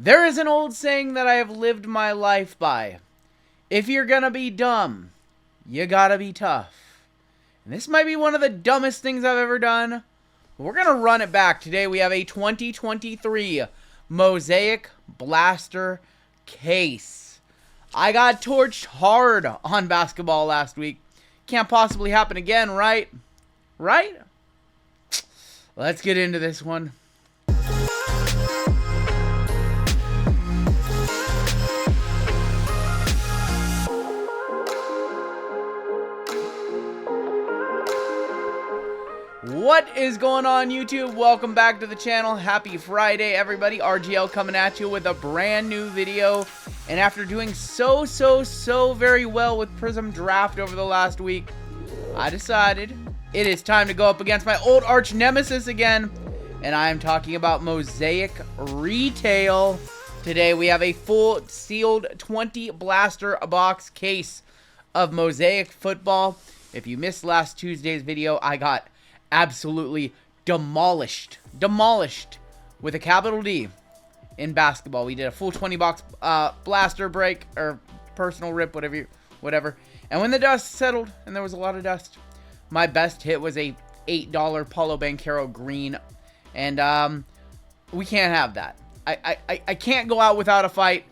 There is an old saying that I have lived my life by. If you're gonna be dumb, you gotta be tough. And this might be one of the dumbest things I've ever done. But we're gonna run it back. Today we have a 2023 Mosaic Blaster case. I got torched hard on basketball last week. Can't possibly happen again, right? Right? Let's get into this one. What is going on, YouTube? Welcome back to the channel. Happy Friday, everybody. RGL coming at you with a brand new video. And after doing so very well with Prism Draft over the last week, I decided it is time to go up against my old arch nemesis again. And I am talking about Mosaic Retail. Today we have a full sealed 20 blaster box case of Mosaic football. If you missed last Tuesday's video, I got absolutely demolished with a capital D in basketball. We did a full 20 box blaster break or personal rip, whatever. And when the dust settled, and there was a lot of dust, my best hit was a $8 Paulo Banchero green, and we can't have that. I can't go out without a fight,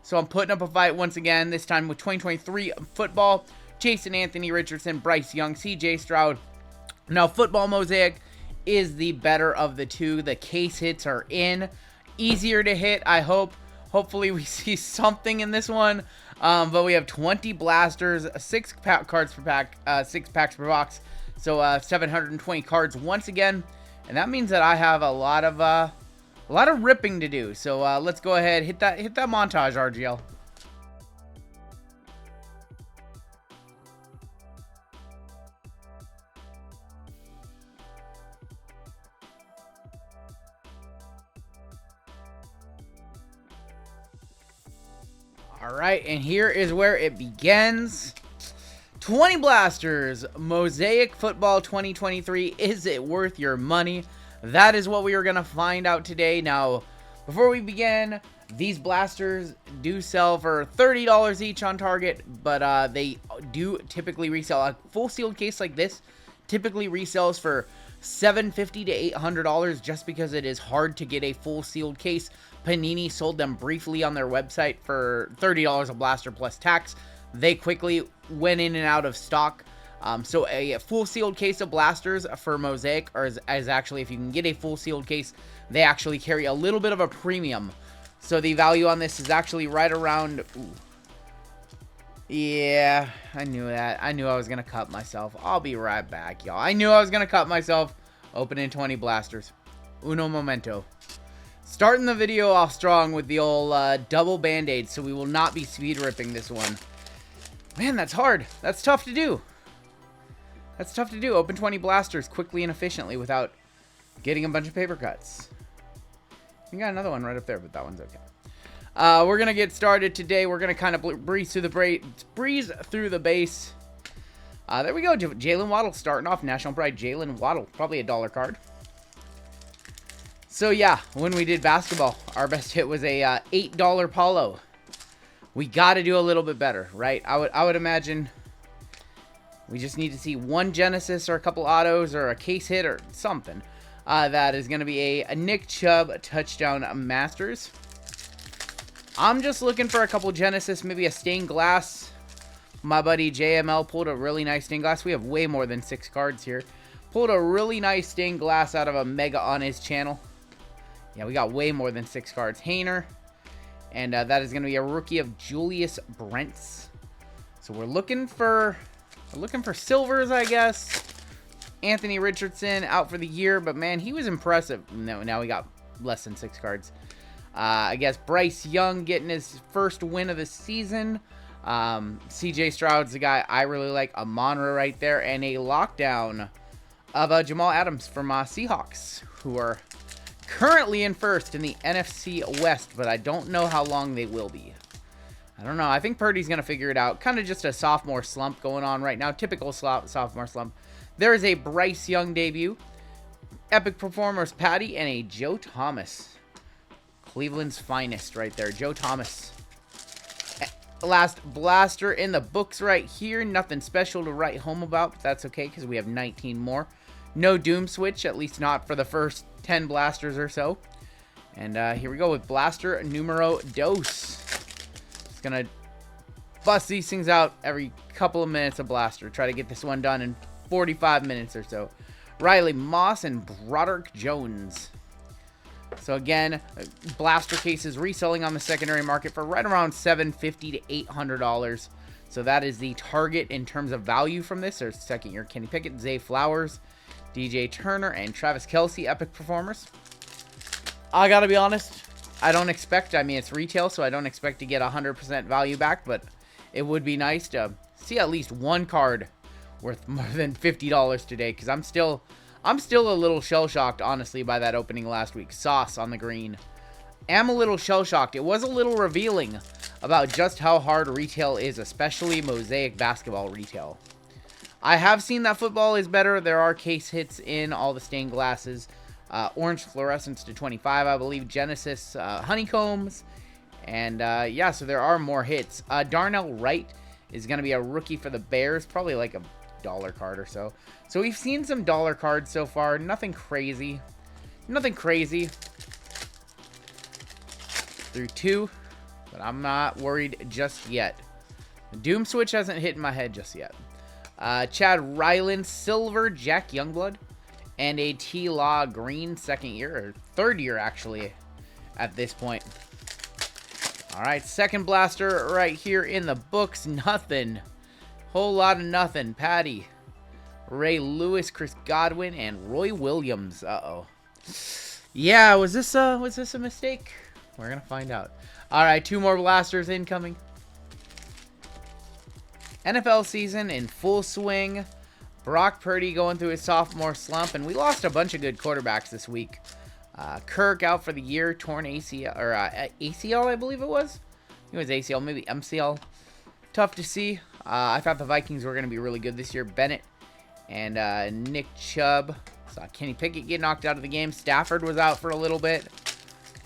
so I'm putting up a fight once again. This time with 2023 football. Jason Anthony Richardson, Bryce Young, CJ Stroud. Now, football Mosaic is the better of the two. The case hits are in. Easier to hit, I hope. Hopefully, we see something in this one. But we have 20 blasters, 6 cards per pack, 6 packs per box. So, 720 cards once again. And that means that I have a lot of ripping to do. So, let's go ahead, hit that montage, RGL. Alright, and here is where it begins. 20 blasters, Mosaic Football 2023. Is it worth your money? That is what we are going to find out today. Now, before we begin, these blasters do sell for $30 each on Target, but they do typically resell. A full sealed case like this typically resells for $750 to $800 just because it is hard to get a full sealed case. Panini sold them briefly on their website for $30 a blaster plus tax. They quickly went in and out of stock. So a full sealed case of blasters for Mosaic is actually, if you can get a full sealed case, they actually carry a little bit of a premium. So the value on this is actually right around... Ooh. Yeah, I knew that. I knew I was going to cut myself. I'll be right back, y'all. I knew I was going to cut myself opening 20 blasters. Uno momento. Starting the video off strong with the old double band-aid, so we will not be speed ripping this one. Man, that's hard. That's tough to do. That's tough to do. Open 20 blasters quickly and efficiently without getting a bunch of paper cuts. We got another one right up there, but that one's okay. We're going to get started today. We're going to kind of breeze through the base. There we go. Jalen Waddle starting off. National Pride Jalen Waddle. Probably a dollar card. So yeah, when we did basketball, our best hit was a $8 Paulo. We got to do a little bit better, right? I would imagine we just need to see one Genesis or a couple autos or a case hit or something. That is going to be a Nick Chubb touchdown Masters. I'm just looking for a couple Genesis, maybe a stained glass. My buddy JML pulled a really nice stained glass. We have way more than 6 cards here. Pulled a really nice stained glass out of a Mega on his channel. Yeah, we got way more than 6 cards. Hayner. And that is going to be a rookie of Julius Brents. So we're looking for silvers, I guess. Anthony Richardson out for the year, but man, he was impressive. No, now we got less than 6 cards. I guess Bryce Young getting his first win of the season. CJ Stroud's the guy I really like. A Monra right there. And a lockdown of Jamal Adams from Seahawks, who are currently in first in the NFC West, but I don't know how long they will be. I don't know. I think Purdy's going to figure it out. Kind of just a sophomore slump going on right now. Typical sophomore slump. There is a Bryce Young debut. Epic Performers Patty and a Joe Thomas. Cleveland's finest right there. Joe Thomas. Last blaster in the books right here. Nothing special to write home about, but that's okay because we have 19 more. No Doom Switch, at least not for the first 10 blasters or so. And here we go with blaster numero dos. Just going to bust these things out every couple of minutes of blaster. Try to get this one done in 45 minutes or so. Riley Moss and Broderick Jones. So again, blaster cases reselling on the secondary market for right around $750 to $800. So that is the target in terms of value from this. There's second year Kenny Pickett, Zay Flowers, DJ Turner, and Travis Kelce, epic performers. I gotta be honest, I don't expect, I mean it's retail, so I don't expect to get 100% value back, but it would be nice to see at least one card worth more than $50 today, because I'm still a little shell-shocked, honestly, by that opening last week. Sauce on the green. Am a little shell-shocked. It was a little revealing about just how hard retail is, especially Mosaic Basketball retail. I have seen that football is better. There are case hits in all the stained glasses. Orange Fluorescence to 25, I believe. Genesis Honeycombs. And, yeah, so there are more hits. Darnell Wright is going to be a rookie for the Bears. Probably like a dollar card or so. So we've seen some dollar cards so far. Nothing crazy. Nothing crazy. Through 2. But I'm not worried just yet. The Doom Switch hasn't hit in my head just yet. Chad Ryland, Silver, Jack Youngblood, and a T-Law Green, second year, or third year actually, at this point. Alright, second blaster right here in the books. Nothing. Whole lot of nothing. Patty, Ray Lewis, Chris Godwin, and Roy Williams. Uh-oh. Yeah, was this a mistake? We're gonna find out. Alright, 2 more blasters incoming. NFL season in full swing. Brock Purdy going through his sophomore slump, and we lost a bunch of good quarterbacks this week. Kirk out for the year, torn ACL, or ACL, I believe it was. It was ACL, maybe MCL. Tough to see. I thought the Vikings were going to be really good this year. Bennett and Nick Chubb. Saw Kenny Pickett get knocked out of the game. Stafford was out for a little bit.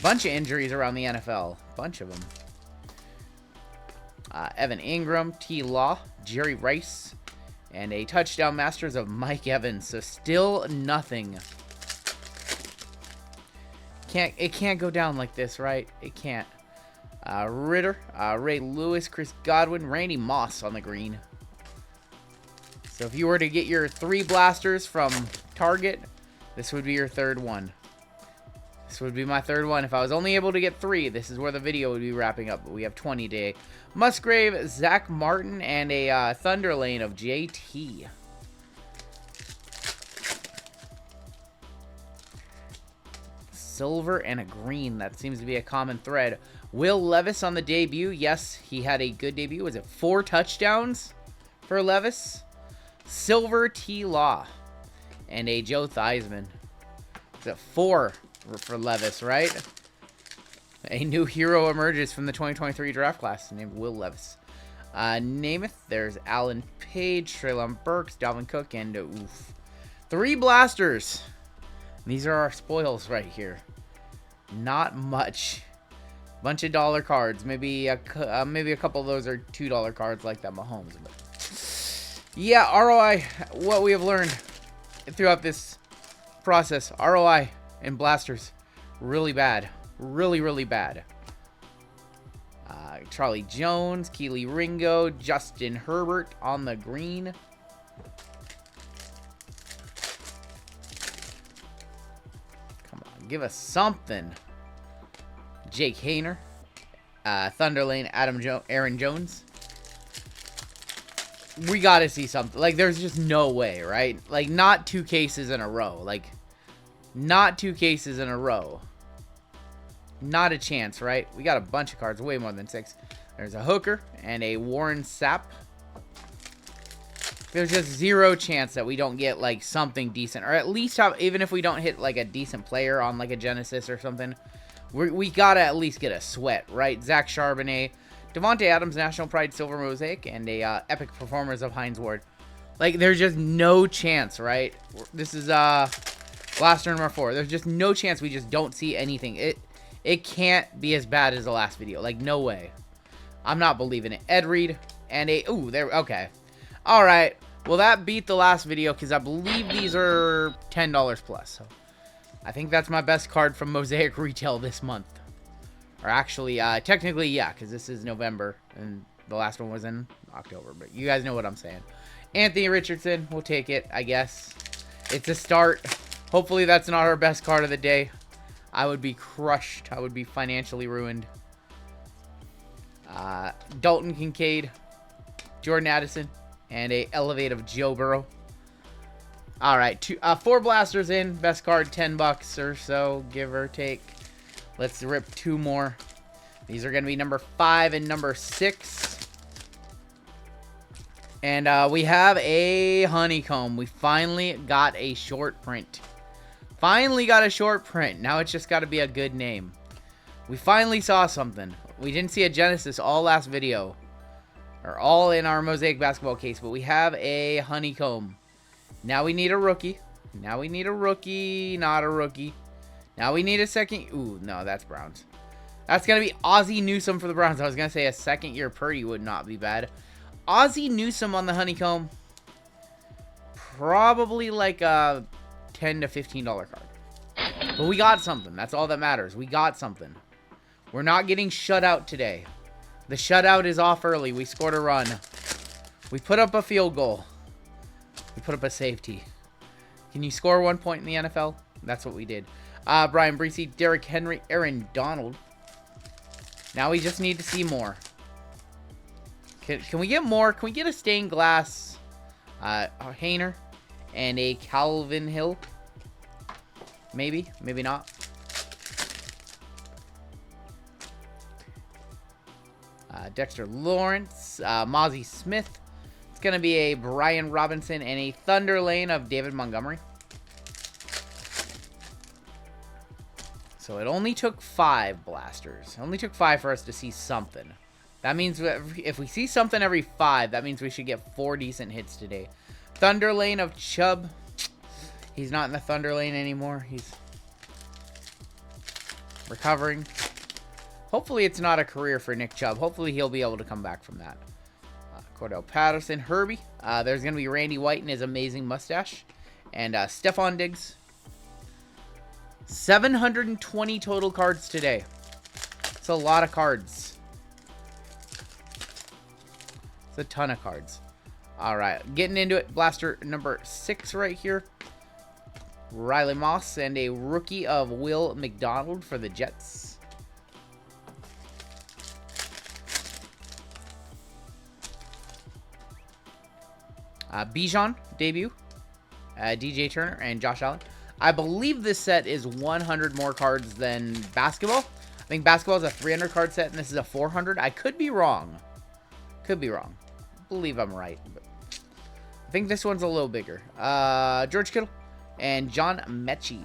Bunch of injuries around the NFL. Bunch of them. Evan Ingram, T. Law, Jerry Rice, and a touchdown masters of Mike Evans. So still nothing. It can't go down like this, right? It can't. Ritter, Ray Lewis, Chris Godwin, Randy Moss on the green. So if you were to get your 3 blasters from Target, this would be your third one. This would be my third one. If I was only able to get 3, this is where the video would be wrapping up. But we have 20 today. Musgrave, Zach Martin, and a Thunder Lane of JT. Silver and a green. That seems to be a common thread. Will Levis on the debut. Yes, he had a good debut. Was it 4 touchdowns for Levis? Silver, T. Law, and a Joe Theismann. Is it 4 for Levis, right? A new hero emerges from the 2023 draft class named Will Levis. Namath, there's Alan Page, Treylon Burks, Dalvin Cook, and 3 blasters. These are our spoils right here. Not much. Bunch of dollar cards. Maybe a couple of those are $2 cards like that Mahomes. But yeah, ROI, what we have learned throughout this process. ROI and blasters, really bad. Really, really bad. Charlie Jones, Keely Ringo, Justin Herbert on the green. Come on, give us something. Jake Hayner, Thunder Lane, Aaron Jones. We gotta see something. Like, there's just no way, right? Like, not 2 cases in a row. Like, not 2 cases in a row. Not a chance, right? We got a bunch of cards, way more than 6. There's a Hooker and a Warren Sapp. There's just 0 chance that we don't get, like, something decent. Or at least, even if we don't hit, like, a decent player on, like, a Genesis or something, we gotta at least get a sweat, right? Zach Charbonnet, Devontae Adams, National Pride Silver Mosaic, and a epic performers of Hines Ward. Like, there's just no chance, right? This is blaster number 4. There's just no chance we just don't see anything. It can't be as bad as the last video. Like, no way. I'm not believing it. Ed Reed and a... Ooh, there... Okay. Alright. Well, that beat the last video because I believe these are $10 plus. So, I think that's my best card from Mosaic Retail this month. Or actually, technically, yeah, because this is November. And the last one was in October. But you guys know what I'm saying. Anthony Richardson. We'll take it, I guess. It's a start. Hopefully, that's not our best card of the day. I would be crushed. I would be financially ruined. Dalton Kincaid, Jordan Addison, and a elevate of Joe Burrow. All right, 4 blasters in. Best card, $10 or so, give or take. Let's rip 2 more. These are going to be number 5 and number 6. And we have a honeycomb. We finally got a short print. Finally got a short print. Now it's just got to be a good name. We finally saw something. We didn't see a Genesis all last video. Or all in our Mosaic Basketball case. But we have a honeycomb. Now we need a rookie. Now we need a rookie. Not a rookie. Now we need a second. Ooh, no, that's Browns. That's going to be Ozzie Newsome for the Browns. I was going to say a second year Purdy would not be bad. Ozzie Newsome on the honeycomb. Probably like a $10 to $15 card. But we got something. That's all that matters. We got something. We're not getting shut out today. The shutout is off early. We scored a run. We put up a field goal. We put up a safety. Can you score 1 point in the NFL? That's what we did. Brian Breesy, Derrick Henry, Aaron Donald. Now we just need to see more. Can we get more? Can we get a stained glass Hayner and a Calvin Hill? Maybe. Maybe not. Dexter Lawrence, Mozzie Smith. It's going to be a Brian Robinson and a Thunder Lane of David Montgomery. So it only took 5 blasters. It only took 5 for us to see something. That means if we see something every 5, that means we should get 4 decent hits today. Thunder Lane of Chubb. He's not in the Thunder Lane anymore. He's recovering. Hopefully it's not a career for Nick Chubb. Hopefully he'll be able to come back from that. Cordell Patterson, Herbie. There's going to be Randy White and his amazing mustache. And Stephon Diggs. 720 total cards today. It's a lot of cards. It's a ton of cards. All right, getting into it. Blaster number 6 right here. Riley Moss and a rookie of Will McDonald for the Jets. Bijan debut. DJ Turner and Josh Allen. I believe this set is 100 more cards than basketball. I think basketball is a 300 card set and this is a 400. I could be wrong. Could be wrong. I believe I'm right. But I think this one's a little bigger. George Kittle and John Mechie.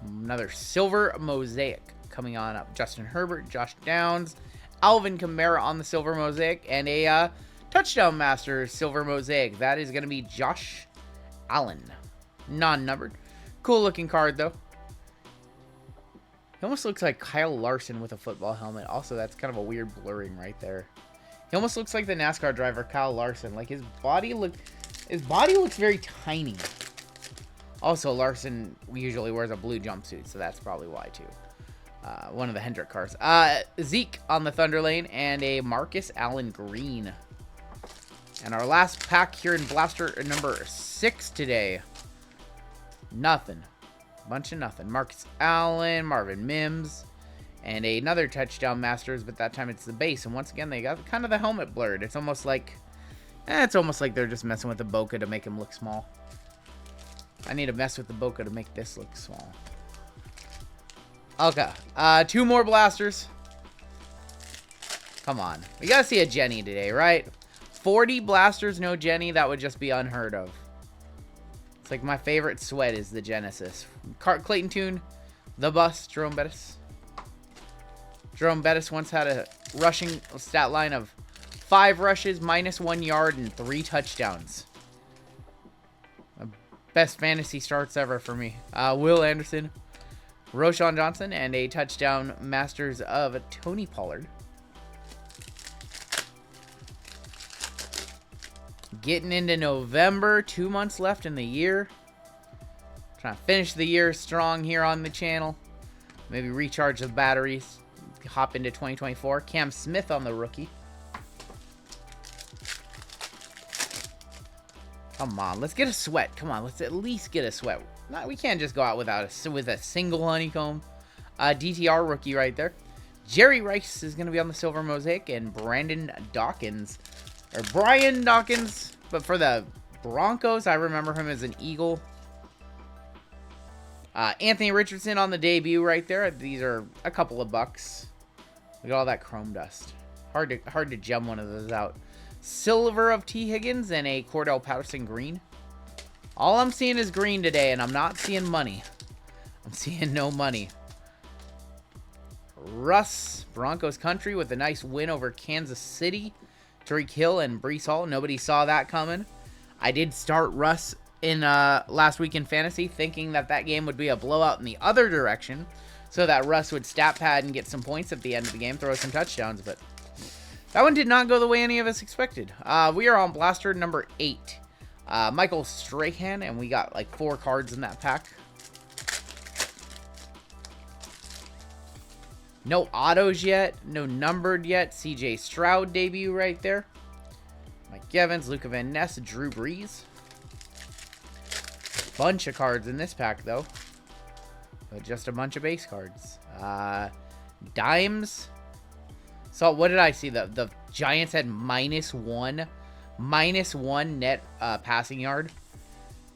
Another silver mosaic coming on up. Justin Herbert, Josh Downs, Alvin Kamara on the silver mosaic, and a touchdown master silver mosaic. That is going to be Josh Allen. Non-numbered. Cool looking card though. He almost looks like Kyle Larson with a football helmet. Also, that's kind of a weird blurring right there. He almost looks like the NASCAR driver Kyle Larson. Like his body looks very tiny. Also, Larson usually wears a blue jumpsuit, so that's probably why too. One of the Hendrick cars. Zeke on the Thunder Lane and a Marcus Allen Green. And our last pack here in blaster number 6 today. Nothing. Bunch of nothing. Marcus Allen, Marvin Mims, and another touchdown masters, but that time it's the base. And once again, they got kind of the helmet blurred. It's almost like they're just messing with the bokeh to make him look small. I need to mess with the bokeh to make this look small. Okay. 2 more blasters. Come on. We gotta see a Jenny today, right? 40 blasters, no Jenny. That would just be unheard of. It's like my favorite sweat is the Genesis. Clayton Tune, the bus, Jerome Bettis. Jerome Bettis once had a rushing stat line of 5 rushes, -1 yard, and 3 touchdowns. Best fantasy starts ever for me. Will Anderson, Roshan Johnson, and a touchdown Masters of Tony Pollard. Getting into November, 2 months left in the year. Trying to finish the year strong here on the channel. Maybe recharge the batteries. Hop into 2024. Cam Smith on the rookie. Come on, let's get a sweat. Come on, let's at least get a sweat. We can't just go out with a single honeycomb. DTR rookie right there. Jerry Rice is going to be on the silver mosaic, and Brian Dawkins, but for the Broncos, I remember him as an Eagle. Anthony Richardson on the debut right there. These are a couple of bucks. Look at all that chrome dust. Hard to gem one of those out. Silver of T. Higgins and a Cordell Patterson green. All I'm seeing is green today, and I'm not seeing money. I'm seeing no money. Russ, Broncos country with a nice win over Kansas City. Tariq Hill and Breece Hall. Nobody saw that coming. I did start Russ in last week in fantasy, thinking that game would be a blowout in the other direction, so that Russ would stat pad and get some points at the end of the game, throw some touchdowns, but that one did not go the way any of us expected. We are on blaster number 8. Michael Strahan, and we got like 4 cards in that pack. No autos yet, no numbered yet. CJ Stroud debut right there. Mike Evans, Luca Van Ness, Drew Brees. Bunch of cards in this pack though, but just a bunch of base cards. Dimes. So what did I see? The Giants had -1 net passing yard.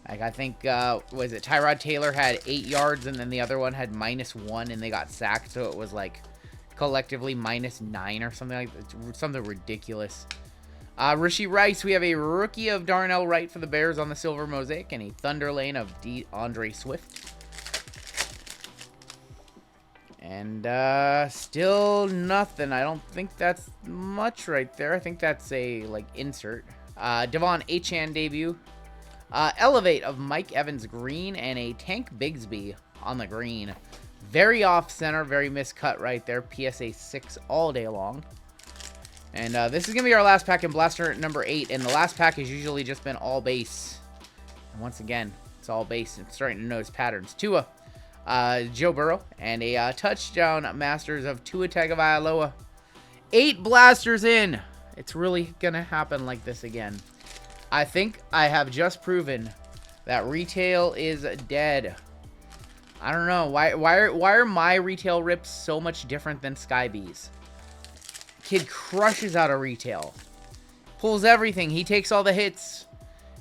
Like, I think was it Tyrod Taylor had 8 yards, and then the other one had -1, and they got sacked, so it was like collectively -9 or something like that. Something ridiculous. Rashee Rice, we have a rookie of Darnell Wright for the Bears on the silver mosaic, and a Thunder Lane of DeAndre Swift. And still nothing. I don't think that's much right there. I think that's a like insert. Devon Achane debut. Elevate of Mike Evans green, and a Tank Bigsby on the green. Very off center, very miscut right there. PSA 6 all day long. And this is going to be our last pack in blaster number 8. And the last pack has usually just been all base. And once again, it's all base. It's starting to notice patterns. Tua, Joe Burrow, and a touchdown Masters of Tua Tagovailoa. 8 blasters in. It's really going to happen like this again. I think I have just proven that retail is dead. I don't know. Why are my retail rips so much different than Sky B's? Kid crushes out a retail. Pulls everything. He takes all the hits.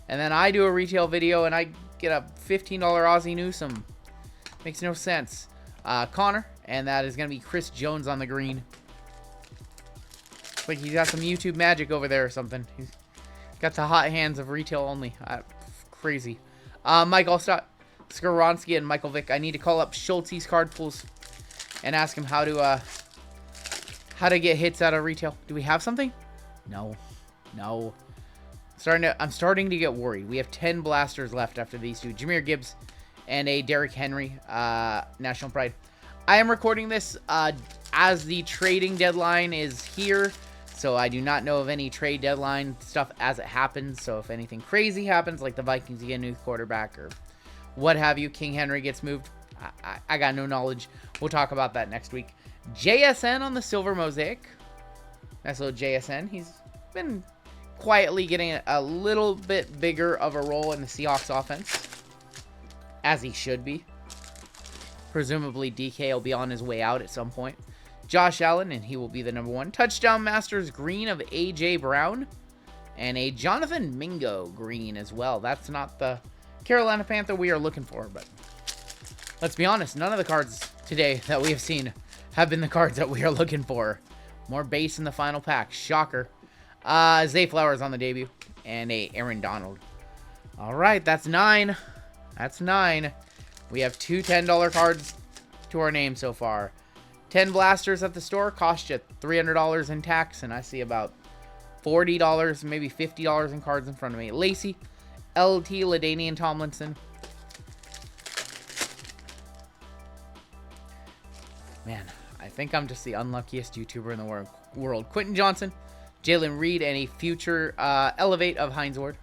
And then I do a retail video and I get a $15 Aussie Newsome. Makes no sense. Connor. And that is going to be Chris Jones on the green. Looks like he's got some YouTube magic over there or something. He's got the hot hands of retail only. Crazy. Mike Allstott, Skoronski, and Michael Vick. I need to call up Schultz's card pools and ask him how to get hits out of retail. Do we have something? No. I'm starting to get worried. We have 10 blasters left after these two. Jahmyr Gibbs and a Derrick Henry, National Pride. I am recording this as the trading deadline is here. So I do not know of any trade deadline stuff as it happens. So if anything crazy happens, like the Vikings get a new quarterback or what have you, King Henry gets moved, I got no knowledge. We'll talk about that next week. JSN on the silver mosaic. Nice little JSN. He's been quietly getting a little bit bigger of a role in the Seahawks offense, as he should be. Presumably DK will be on his way out at some point. Josh Allen, and he will be the number 1. Touchdown Masters green of A.J. Brown. And a Jonathan Mingo green as well. That's not the Carolina Panther we are looking for, but let's be honest, none of the cards today that we have seen have been the cards that we are looking for. More base in the final pack. Shocker. Zay Flowers on the debut. And a Aaron Donald. Alright, that's 9. That's 9. We have 2 $10 cards to our name so far. 10 blasters at the store cost you $300 in tax, and I see about $40, maybe $50 in cards in front of me. Lacey, LT, LaDainian Tomlinson, Man, I think I'm just the unluckiest YouTuber in the world. Quentin Johnson, Jalen Reed, and a future Elevate of Hines Ward.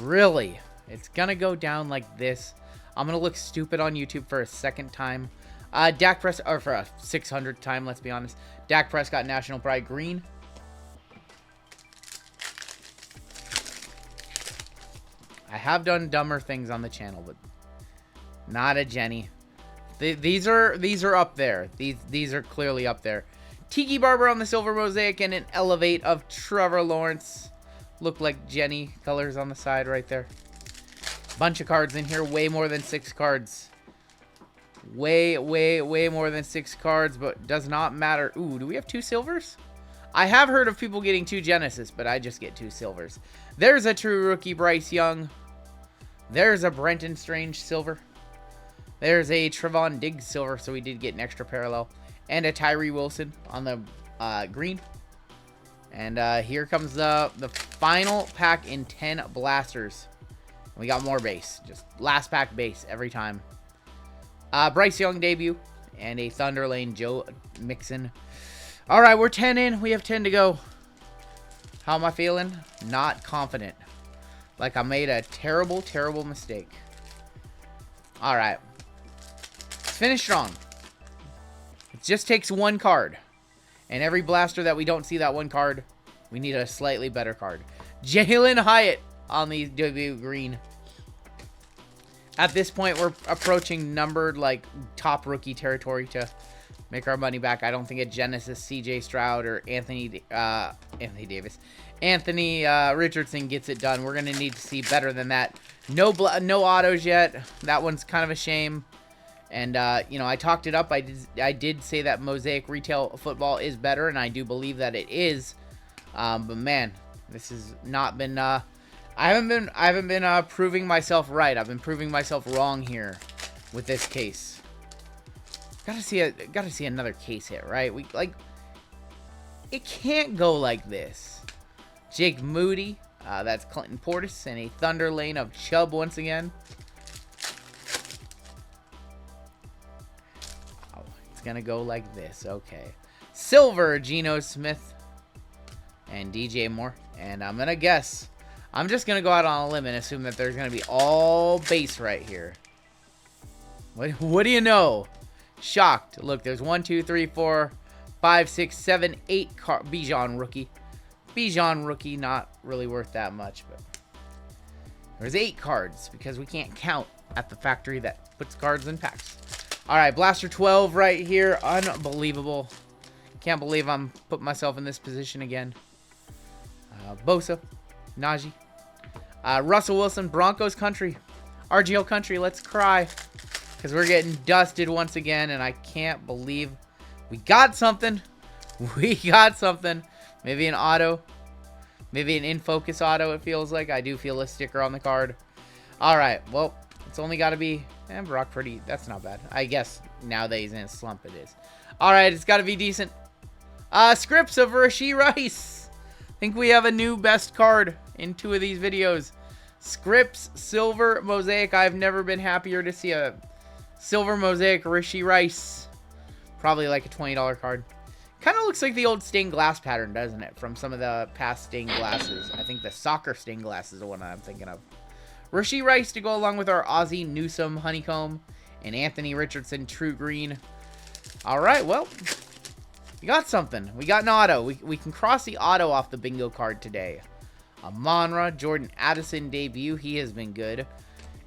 Really? It's going to go down like this. I'm going to look stupid on YouTube for a second time. Dak Prescott, or for a 600th time, let's be honest. Dak Prescott, National Pride, green. I have done dumber things on the channel, but not a Jenny. These are up there. These are clearly up there. Tiki Barber on the silver mosaic and an Elevate of Trevor Lawrence. Look like Jenny colors on the side right there. Bunch of cards in here. Way more than 6 cards. Way more than 6 cards, but does not matter. Ooh, do we have 2 silvers? I have heard of people getting 2 Genesis, but I just get 2 silvers. There's a true rookie Bryce Young. There's a Brenton Strange silver. There's a Trevon Diggs silver, so we did get an extra parallel. And a Tyree Wilson on the green. And here comes the final pack in 10 blasters. We got more base. Just last pack base every time. Bryce Young debut. And a Thunder Lane Joe Mixon. Alright, we're 10 in. We have 10 to go. How am I feeling? Not confident. Like I made a terrible, terrible mistake. Alright. Let's finish strong. It just takes 1 card. And every blaster that we don't see that 1 card, we need a slightly better card. Jalen Hyatt on the debut green. At this point, we're approaching numbered, like, top rookie territory to make our money back. I don't think a Genesis, CJ Stroud, or Anthony Richardson gets it done. We're going to need to see better than that. No autos yet. That one's kind of a shame. And, you know, I talked it up. I did say that Mosaic retail football is better, and I do believe that it is. But, man, this has not been... I haven't been proving myself right. I've been proving myself wrong here with this case. Gotta see another case hit, right? It can't go like this. Jake Moody, that's Clinton Portis, and a Thunder Lane of Chubb once again. Oh, it's gonna go like this. Okay, silver Geno Smith and DJ Moore, and I'm gonna guess. I'm just going to go out on a limb and assume that there's going to be all base right here. What do you know? Shocked. Look, there's 1, 2, 3, 4, 5, 6, 7, 8 Bijan rookie. Bijan rookie, not really worth that much, but there's 8 cards because we can't count at the factory that puts cards in packs. All right, Blaster 12 right here. Unbelievable. Can't believe I'm putting myself in this position again. Bosa, Najee. Russell Wilson, Broncos country. RGL country, let's cry. Because we're getting dusted once again, and I can't believe we got something. We got something. Maybe an auto. Maybe an in-focus auto, it feels like. I do feel a sticker on the card. Alright, well, it's only got to be... Brock Purdy, that's not bad. I guess now that he's in a slump, it is. Alright, it's got to be decent. Scripts of Rashee Rice. I think we have a new best card in 2 of these videos. Scripts, silver, mosaic. I've never been happier to see a silver mosaic Rashee Rice. Probably like a $20 card. Kind of looks like the old stained glass pattern, doesn't it? From some of the past stained glasses. I think the soccer stained glass is the one I'm thinking of. Rashee Rice to go along with our Ozzie Newsome Honeycomb and Anthony Richardson True Green. Alright, well, we got something. We got an auto. We can cross the auto off the bingo card today. Amon-Ra, Jordan Addison debut. He has been good.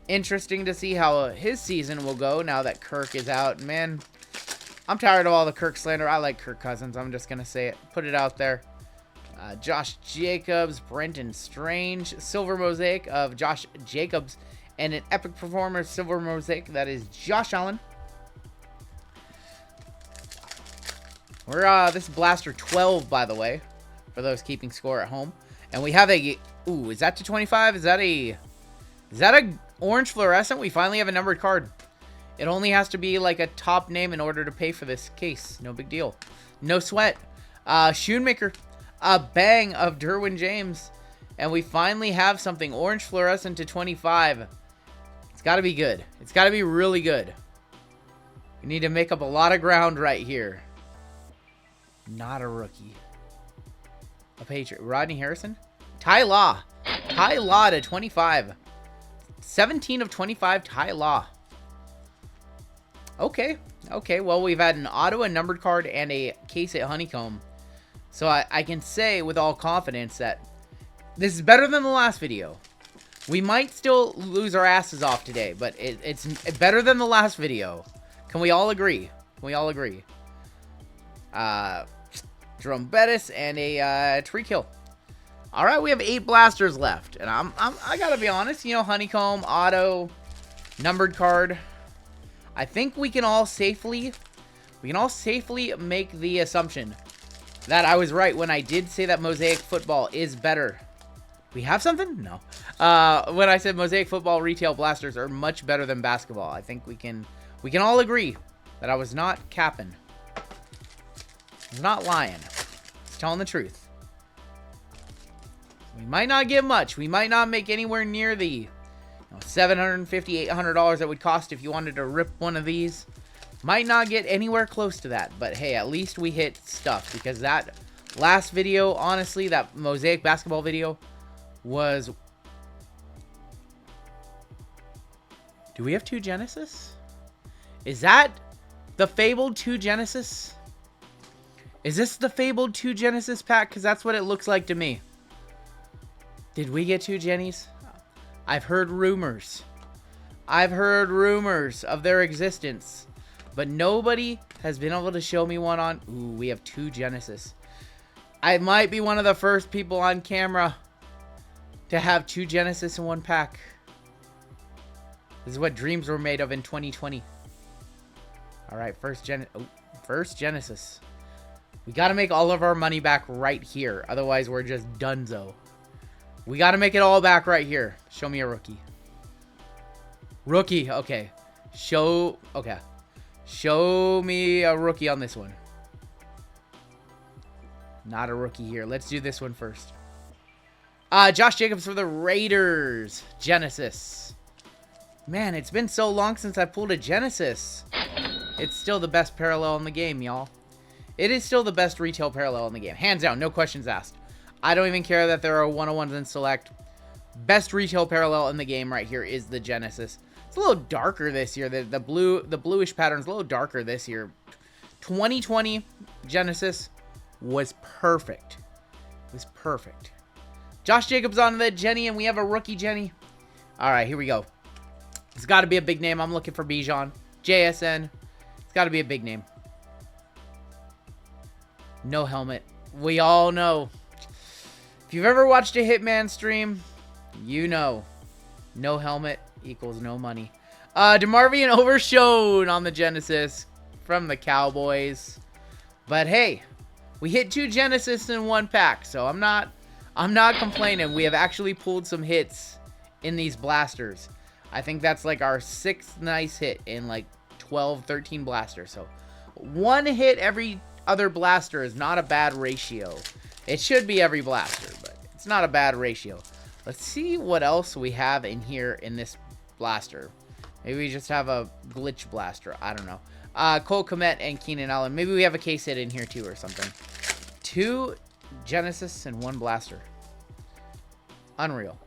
Interesting to see how his season will go now that Kirk is out. Man, I'm tired of all the Kirk slander. I like Kirk Cousins. I'm just going to say it. Put it out there. Josh Jacobs, Brenton Strange. Silver mosaic of Josh Jacobs. And an epic performer silver mosaic. That is Josh Allen. We're, this is Blaster 12, by the way. For those keeping score at home. And we have a... Ooh, is that to 25? Is that a orange fluorescent? We finally have a numbered card. It only has to be like a top name in order to pay for this case. No big deal. No sweat. Shoemaker. A bang of Derwin James. And we finally have something. Orange fluorescent to 25. It's got to be good. It's got to be really good. We need to make up a lot of ground right here. Not a rookie. A Patriot. Rodney Harrison? Ty Law. Ty Law to 25. 17 of 25, Ty Law. Okay. Okay, well, we've had an auto, a numbered card, and a case at Honeycomb. So I can say with all confidence that this is better than the last video. We might still lose our asses off today, but it's better than the last video. Can we all agree? Can we all agree? Jerome Bettis and a Tree Kill. All right, we have 8 blasters left, and I gotta be honest. You know, Honeycomb, auto, numbered card. I think we can all safely make the assumption that I was right when I did say that Mosaic Football is better. We have something? No. When I said Mosaic Football retail blasters are much better than basketball, I think we can all agree that I was not capping. I was not lying. I was telling the truth. We might not get much. We might not make anywhere near the $750, $800 that would cost if you wanted to rip one of these. Might not get anywhere close to that, but hey, at least we hit stuff, because that last video, honestly, that Mosaic Basketball video was... Do we have 2 Genesis? Is that the Fabled 2 Genesis? Is this the Fabled 2 Genesis pack? Because that's what it looks like to me. Did we get 2 Jennies? I've heard rumors. I've heard rumors of their existence. But nobody has been able to show me one on... Ooh, we have 2 Genesis. I might be one of the first people on camera to have 2 Genesis in one pack. This is what dreams were made of in 2020. Alright, first Genesis. We got to make all of our money back right here. Otherwise, we're just donezo. We got to make it all back right here. Show me a rookie. Rookie, okay. Okay. Show me a rookie on this one. Not a rookie here. Let's do this one first. Josh Jacobs for the Raiders. Genesis. Man, it's been so long since I pulled a Genesis. It's still the best parallel in the game, y'all. It is still the best retail parallel in the game. Hands down, no questions asked. I don't even care that there are 101s in select. Best retail parallel in the game right here is the Genesis. It's a little darker this year. The bluish pattern's a little darker this year. 2020 Genesis was perfect. It was perfect. Josh Jacobs on the Jenny, and we have a rookie Jenny. All right, here we go. It's got to be a big name. I'm looking for Bijan. JSN. It's got to be a big name. No helmet. We all know. If you've ever watched a Hitman stream, you know. No helmet equals no money. DeMarvion Overshone on the Genesis from the Cowboys. But hey, we hit 2 Genesis in one pack, so I'm not complaining. We have actually pulled some hits in these blasters. I think that's like our 6th nice hit in like 12, 13 blasters. So 1 hit every other blaster is not a bad ratio. It should be every blaster, but it's not a bad ratio. Let's see what else we have in here in this blaster. Maybe we just have a glitch blaster. I don't know. Cole Kmet and Keenan Allen. Maybe we have a case hit in here too or something. 2 Genesis and 1 blaster. Unreal.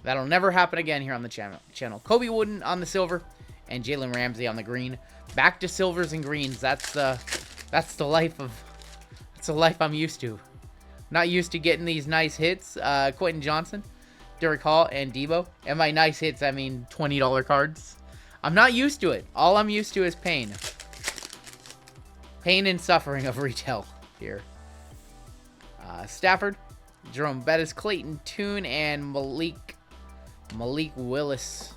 That'll never happen again here on the channel. Kobe Wooden on the silver and Jalen Ramsey on the green. Back to silvers and greens. That's the life I'm used to. Not used to getting these nice hits. Quentin Johnson, Derek Hall, and Debo. And by nice hits, I mean $20 cards. I'm not used to it. All I'm used to is pain. Pain and suffering of retail here. Stafford, Jerome Bettis, Clayton Tune, and Malik Willis.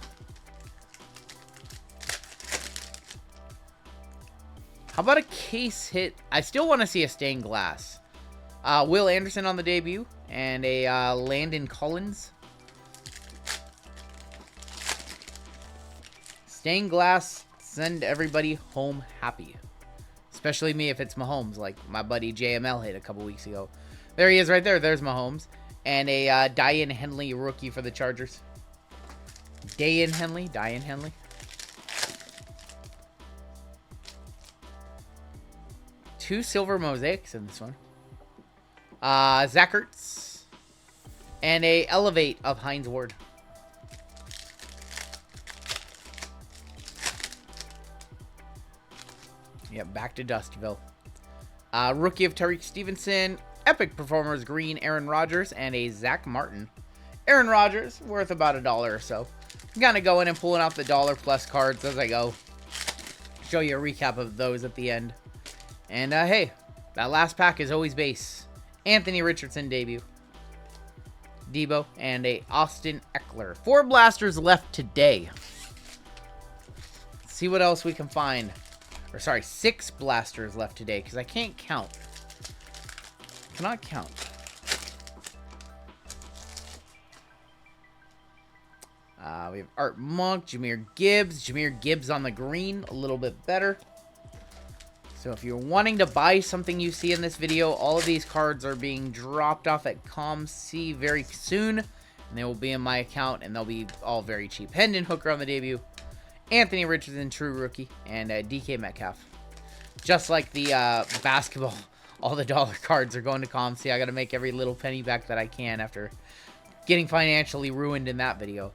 How about a case hit? I still want to see a stained glass. Will Anderson on the debut, and a Landon Collins. Stained glass, send everybody home happy. Especially me if it's Mahomes, like my buddy JML hit a couple weeks ago. There he is right there. There's Mahomes. And a Diane Henley rookie for the Chargers. Dayan Henley. Two silver mosaics in this one. Zach Ertz. And a Elevate of Hines Ward. Yep, back to Dustville. Rookie of Tariq Stevenson. Epic Performers Green Aaron Rodgers. And a Zach Martin. Aaron Rodgers, worth about $1 or so. I'm kind of going and pulling out the $+ cards as I go. Show you a recap of those at the end. And, hey, that last pack is always base. Anthony Richardson debut. Debo, and a Austin Eckler. 4 blasters left today. Let's see what else we can find. Or, sorry, 6 blasters left today, because I can't count. Cannot count. We have Art Monk, Jahmyr Gibbs. Jahmyr Gibbs on the green, a little bit better. So if you're wanting to buy something you see in this video, all of these cards are being dropped off at ComC very soon. And they will be in my account, and they'll be all very cheap. Hendon Hooker on the debut. Anthony Richardson, true rookie. And DK Metcalf. Just like the basketball, all the dollar cards are going to ComC. I got to make every little penny back that I can after getting financially ruined in that video.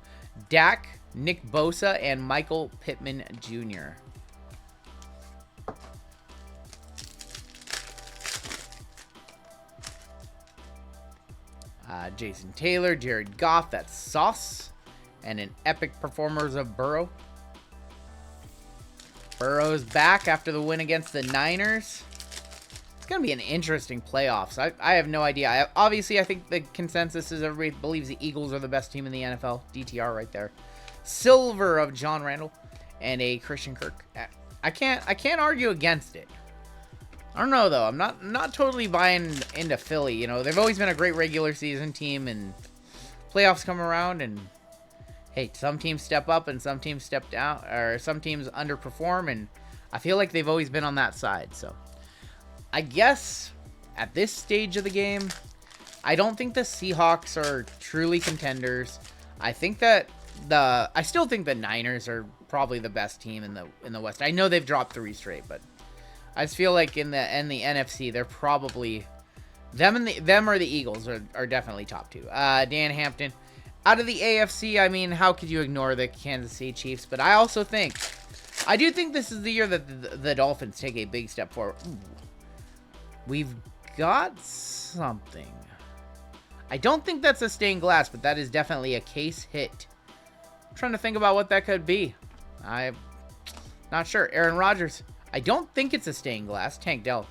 Dak, Nick Bosa, and Michael Pittman Jr. Jason Taylor, Jared Goff, that's Sauce, and an Epic Performers of Burrow. Burrow's back after the win against the Niners. It's going to be an interesting playoffs. I have no idea. Obviously, I think the consensus is everybody believes the Eagles are the best team in the NFL. DTR right there. Silver of John Randall and a Christian Kirk. I can't argue against it. I don't know, though. I'm not totally buying into Philly. You know, they've always been a great regular season team, and playoffs come around, and hey, some teams step up and some teams step down, or some teams underperform, and I feel like they've always been on that side. So I guess at this stage of the game, I don't think the Seahawks are truly contenders. I think that I still think the Niners are probably the best team in the West. I know they've dropped 3 straight, but I just feel like in the NFC, they're probably them or the Eagles are definitely top 2. Dan Hampton. Out of the AFC, I mean, how could you ignore the Kansas City Chiefs? But I do think this is the year that the Dolphins take a big step forward. Ooh. We've got something. I don't think that's a stained glass, but that is definitely a case hit. I'm trying to think about what that could be. I'm not sure. Aaron Rodgers. I don't think it's a stained glass. Tank Dell.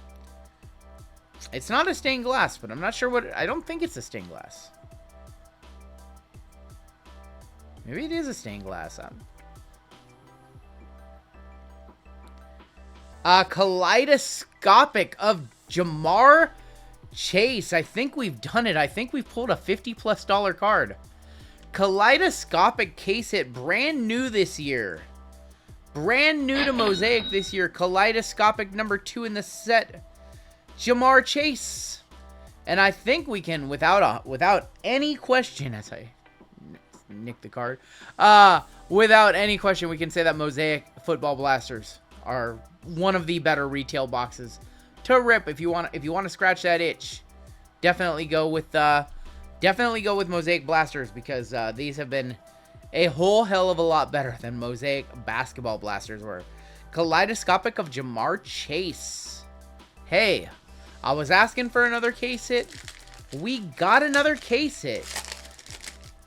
It's not a stained glass, but I'm not sure what... I don't think it's a stained glass. Maybe it is a stained glass. Kaleidoscopic of Jamar Chase. I think we've done it. I think we've pulled a $50+ card. Kaleidoscopic case hit. Brand new this year. Brand new to Mosaic this year. Kaleidoscopic number 2 in the set. Jamar Chase. And I think we can, without any question, as I nick the card, without any question, we can say that Mosaic Football Blasters are one of the better retail boxes to rip. If you want to scratch that itch, definitely go with Mosaic Blasters, because these have been a whole hell of a lot better than Mosaic Basketball Blasters were. Kaleidoscopic of Jamar Chase. Hey, I was asking for another case hit. We got another case hit.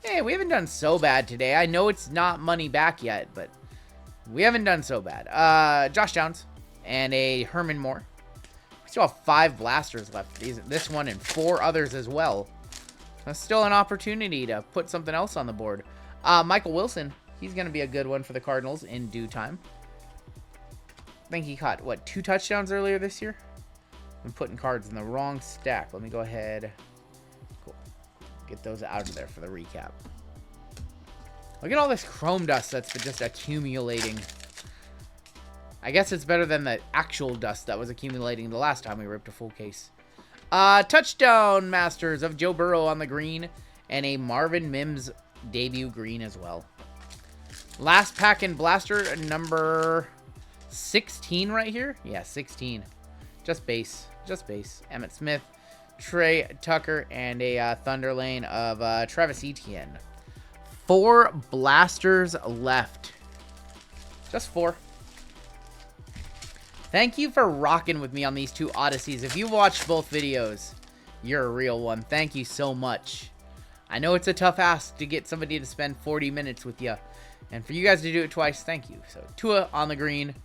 Hey, we haven't done so bad today. I know it's not money back yet, but we haven't done so bad. Josh Downs and a Herman Moore. We still have 5 blasters left. This one and 4 others as well. That's still an opportunity to put something else on the board. Michael Wilson. He's going to be a good one for the Cardinals in due time. I think he caught, 2 touchdowns earlier this year? I'm putting cards in the wrong stack. Let me go ahead. Cool. Get those out of there for the recap. Look at all this chrome dust that's just accumulating. I guess it's better than the actual dust that was accumulating the last time we ripped a full case. Touchdown Masters of Joe Burrow on the green. And a Marvin Mims debut green as well. Last pack in blaster number 16 right here. Yeah, 16. Just base. Just base. Emmitt Smith, Trey Tucker, and a Thunder Lane of Travis Etienne. 4 blasters left. Just 4. Thank you for rocking with me on these 2 Odysseys. If you watched both videos, you're a real one. Thank you so much. I know it's a tough ask to get somebody to spend 40 minutes with you. And for you guys to do it twice, thank you. So, Tua on the green.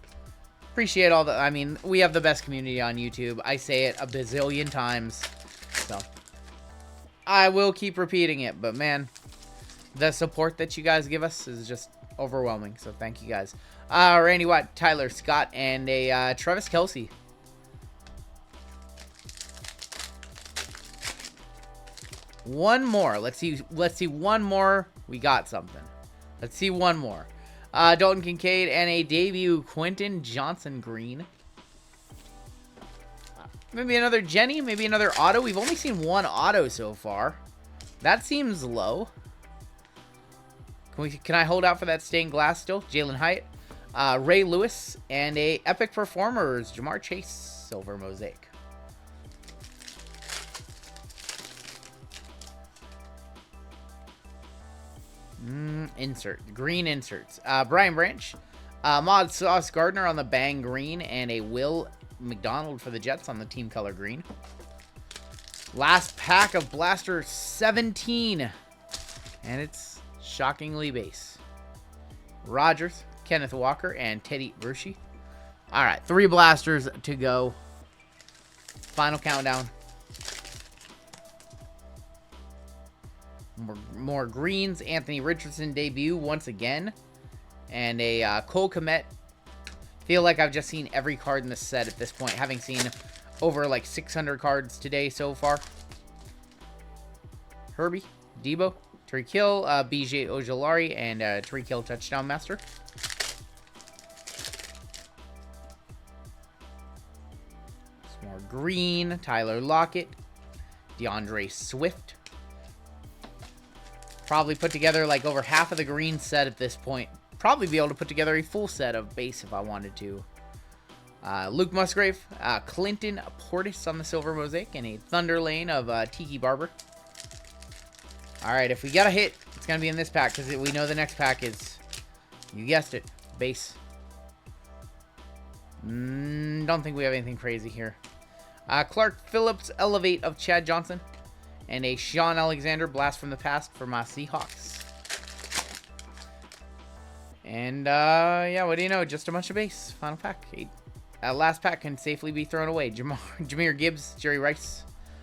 Appreciate all the... I mean, we have the best community on YouTube. I say it a bazillion times. So, I will keep repeating it. But, man, the support that you guys give us is just overwhelming. So, thank you guys. Randy Watt, Tyler Scott, and a Travis Kelce. One more. Let's see one more. We got something. Let's see one more. Dalton Kincaid and a debut Quentin Johnson green. Maybe another Jenny. Maybe another auto. We've only seen 1 auto so far. That seems low. Can I hold out for that stained glass still? Jalen Hyatt, Ray Lewis, and a Epic Performers Jamar Chase silver mosaic. Insert. Green inserts. Brian Branch. Mod Sauce Gardner on the bang green. And a Will McDonald for the Jets on the team color green. Last pack of Blaster 17. And it's shockingly base. Rodgers, Kenneth Walker, and Teddy Bruschi. Alright, 3 blasters to go. Final countdown. More greens. Anthony Richardson debut once again. And a Cole Kmet. Feel like I've just seen every card in the set at this point, having seen over like 600 cards today so far. Herbie, Debo, Tariq Hill, BJ Ojolari, and Tariq Hill touchdown master. Some more green. Tyler Lockett, DeAndre Swift. Probably put together like over half of the green set at this point. Probably be able to put together a full set of base if I wanted to. Luke Musgrave, Clinton Portis on the silver mosaic, and a Thunder Lane of Tiki Barber. Alright, if we got a hit, it's going to be in this pack, because we know the next pack is, you guessed it, base. Don't think we have anything crazy here. Clark Phillips, Elevate of Chad Johnson. And a Sean Alexander, Blast from the Past for my Seahawks. And, yeah, what do you know? Just a bunch of base. Final pack. Last pack can safely be thrown away. Jahmyr Gibbs, Jerry Rice.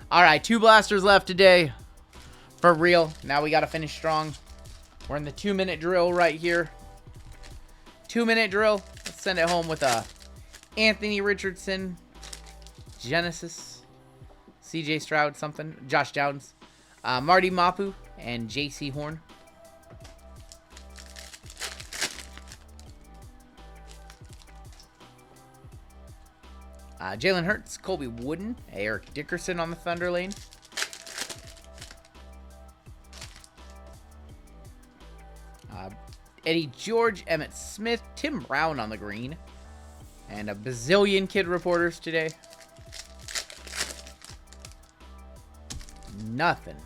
All right, 2 blasters left today. For real. Now we got to finish strong. We're in the 2-minute drill right here. 2-minute drill. Let's send it home with a Anthony Richardson, Genesis, CJ Stroud, something. Josh Downs. Marty Mapu and JC Horn. Jalen Hurts, Colby Wooden, Eric Dickerson on the Thunder Lane. Eddie George, Emmitt Smith, Tim Brown on the green. And a bazillion kid reporters today. Nothing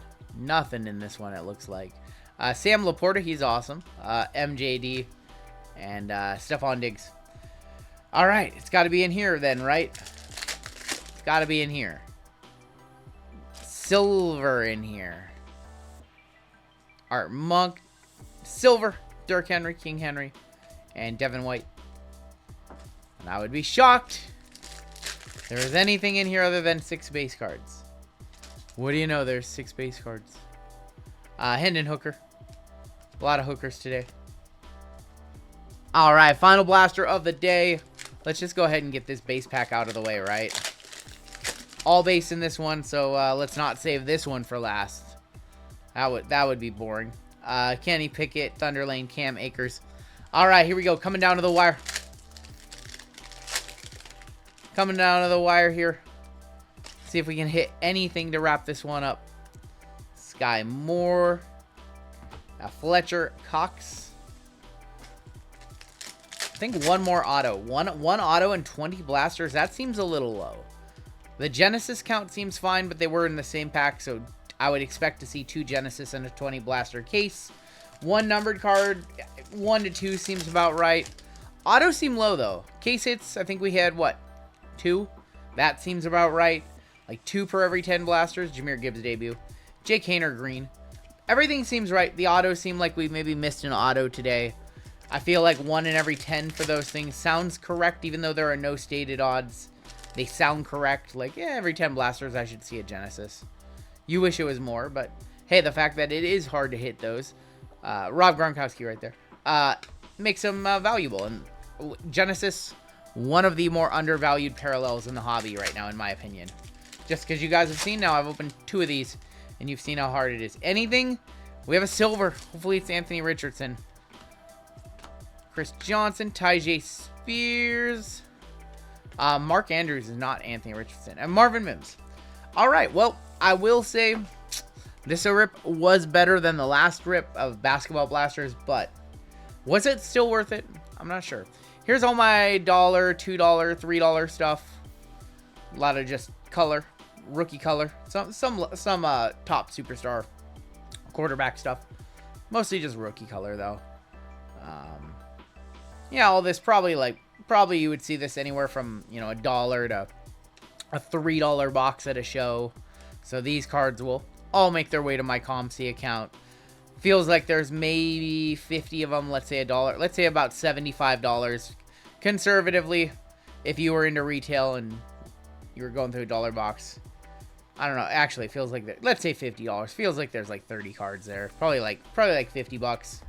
in this one, it looks like. Sam Laporta, he's awesome. MJD and Stephon Diggs. All right, it's got to be in here then, right? It's got to be in here. Silver in here. Art Monk. Silver. Dirk Henry, King Henry, and Devin White. And I would be shocked if there was anything in here other than 6 base cards. What do you know? There's 6 base cards. Hendon Hooker. A lot of hookers today. All right, final blaster of the day. Let's just go ahead and get this base pack out of the way, right? All base in this one, so let's not save this one for last. That would be boring. Kenny Pickett, Thunder Lane, Cam Akers. All right, here we go. Coming down to the wire. Coming down to the wire here. See if we can hit anything to wrap this one up. Sky Moore. Fletcher Cox. I think one more auto. One auto and 20 blasters. That seems a little low. The Genesis count seems fine, but they were in the same pack, so I would expect to see 2 Genesis and a 20 blaster case. 1 numbered card, 1 to 2 seems about right. Autos seem low, though. Case hits, I think we had, what, 2? That seems about right. Like 2 per every 10 blasters. Jahmyr Gibbs debut. Jake Haener green. Everything seems right. The autos seem like we maybe missed an auto today. I feel like 1 in every 10 for those things sounds correct, even though there are no stated odds. They sound correct. Like, yeah, every 10 blasters, I should see a Genesis. You wish it was more, but hey, the fact that it is hard to hit those. Rob Gronkowski right there. Makes them valuable. And Genesis, one of the more undervalued parallels in the hobby right now, in my opinion. Just because you guys have seen now, I've opened 2 of these, and you've seen how hard it is. Anything, we have a silver. Hopefully it's Anthony Richardson. Chris Johnson, Tyjae Spears. Mark Andrews is not Anthony Richardson. And Marvin Mims. All right, well, I will say this rip was better than the last rip of Basketball Blasters, but was it still worth it? I'm not sure. Here's all my $1, $2, $3 stuff. A lot of just color, rookie color. Some top superstar quarterback stuff. Mostly just rookie color though. Yeah, all this probably you would see this anywhere from, you know, $1 to a $3 box at a show. So these cards will all make their way to my ComC account. Feels like there's maybe 50 of them. Let's say $1. Let's say about $75 conservatively. If you were into retail and you were going through a $1 box, I don't know. Actually, it feels like let's say $50. Feels like there's like 30 cards there. Probably like $50.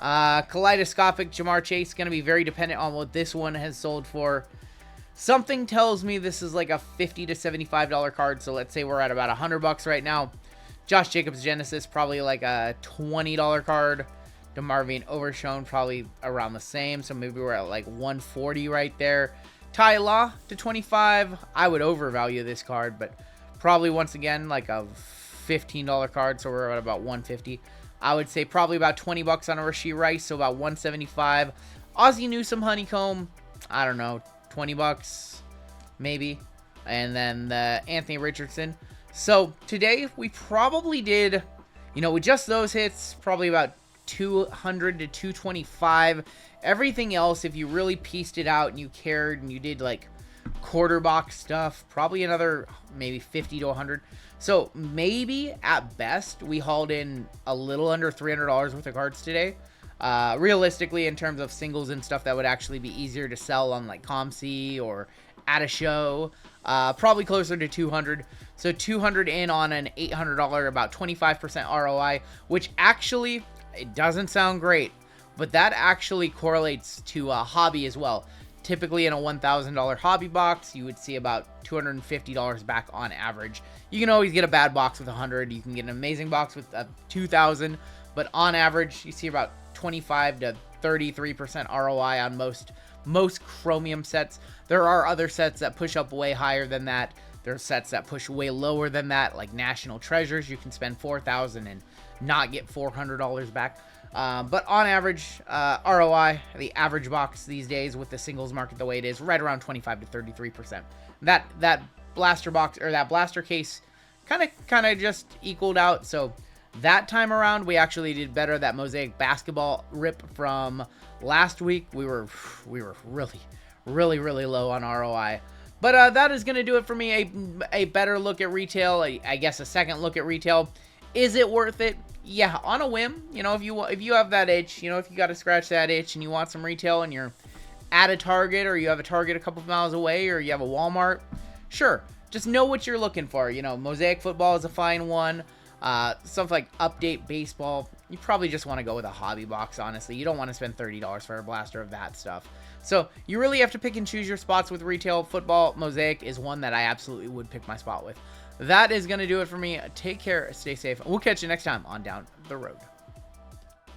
Kaleidoscopic Jamar Chase, going to be very dependent on what this one has sold for. Something tells me this is like a $50 to $75 card, so let's say we're at about $100 right now. Josh Jacobs Genesis, probably like a $20 card. DeMarvin Overshown, probably around the same, so maybe we're at like $140 right there. Ty Law to $25. I would overvalue this card, but probably once again like a $15 card, so we're at about $150. I would say probably about $20 on a Rashee Rice, so about $175. Ozzie Newsome Honeycomb, I don't know, $20 maybe. And then the Anthony Richardson. So today we probably did, you know, with just those hits, probably about 200 to 225. Everything else, if you really pieced it out and you cared and you did like quarter box stuff, probably another maybe 50 to 100. So maybe at best we hauled in a little under $300 worth of cards today. Realistically, in terms of singles and stuff that would actually be easier to sell on like ComC or at a show, probably closer to 200. So 200 in on an $800, about 25% ROI, which actually, it doesn't sound great, but that actually correlates to a hobby as well. Typically in a $1,000 hobby box, you would see about $250 back on average. You can always get a bad box with 100. You can get an amazing box with 2,000, but on average, you see about 25 to 33% ROI on most Chromium sets. There are other sets that push up way higher than that. There are sets that push way lower than that, like National Treasures. You can spend $4,000 and not get $400 back. But on average, ROI, the average box these days with the singles market the way it is, right around 25 to 33%. That blaster box, or that blaster case, kind of just equaled out. So that time around, we actually did better. That Mosaic Basketball rip from last week, we were really low on ROI. But that is going to do it for me. A better look at retail, I guess a second look at retail. Is it worth it? Yeah, on a whim. You know, if you have that itch, you know, if you got to scratch that itch and you want some retail and you're at a Target, or you have a Target a couple of miles away, or you have a Walmart, sure. Just know what you're looking for. You know, Mosaic Football is a fine one. Stuff like Update Baseball, you probably just want to go with a hobby box, honestly. You don't want to spend $30 for a blaster of that stuff. So you really have to pick and choose your spots with retail. Football, Mosaic is one that I absolutely would pick my spot with. That is going to do it for me. Take care, stay safe. We'll catch you next time on Down the Road.